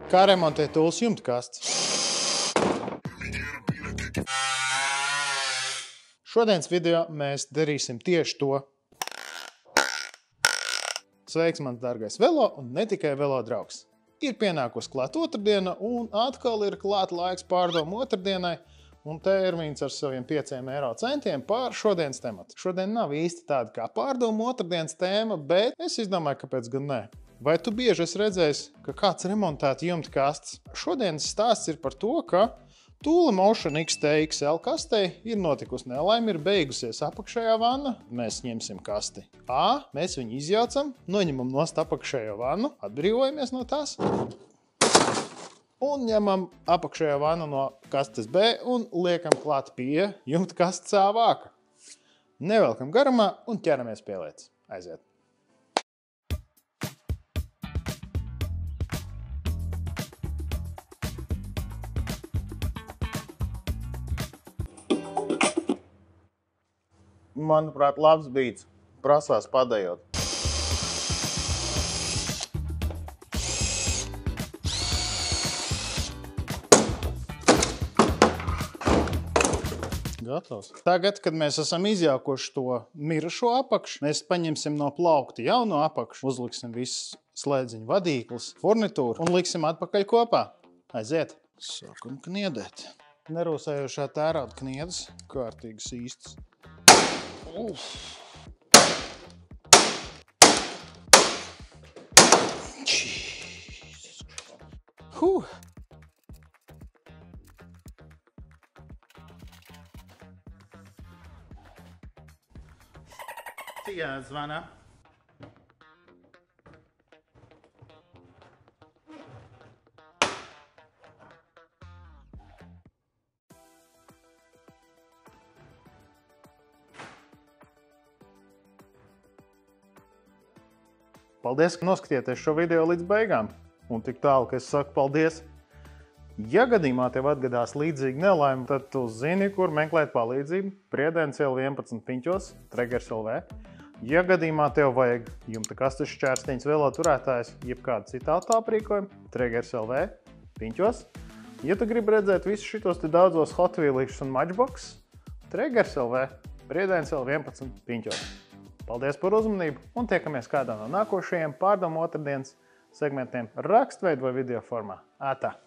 Kā remontēt Tules jumtkasts? Šodienas video mēs darīsim tieši to. Sveiks, mans dārgais velo un ne tikai velo draugs. Ir pienākusi klāt otrdiena un atkal ir klāt laiks pārdomu otrdienai un termiņš ar saviem 5 eiro centiem pār šodienas tematu. Šodien nav īsti tāda kā pārdomu otrdienas tēma, bet es izdomāju, kāpēc gan nē. Vai tu bieži esi redzējis, ka kāds remontēta jumtkasts? Šodienas stāsts ir par to, ka Thule Motion XT-XL kastei ir notikusi nelaime, ir beigusies apakšējā vanna. Mēs ņemsim kasti A, mēs viņu izjaucam, noņemam nost apakšējo vannu, atbrīvojamies no tās un ņemam apakšējā vannu no kastes B un liekam klāt pie jumtkastes A vāka. Nevelkam garumā un ķeramies pie lietas. Aiziet! Manuprāt, labs beats. Prasās padējot. Gatavs. Tagad, kad mēs esam izjaukuši to mirušo apakšu, mēs paņemsim no plaukta jauno apakšu, uzliksim visus slēdziņu vadīklis, furnitūru un liksim atpakaļ kopā. Aiziet. Sākam kniedēt. Nerūsējošā tērauda kniedes, kārtīgas īstas. Jesus. Jāzvana. Paldies, ka noskatieties šo video līdz beigām. Un tik tālu, ka es saku paldies. Ja gadījumā tev atgadās līdzīgi nelaime, tad tu zini, kur meklēt palīdzību. Priedēns iela 11 Piņķos, Tregers LV. Ja gadījumā tev vajag jumtakastes šķērstiņas velo turētājs, jeb kāda cita autoaprīkojuma, Tregers LV, Piņķos. Ja tu gribi redzēt visus šitos te daudzos Hot Wheelīšus un Matchbox, Tregers LV, Priedēns iela 11 Piņķos. Paldies par uzmanību un tiekamies kādā no nākošajiem pārdomu otrdienas segmentiem rakstveidu vai video formā. Ātā!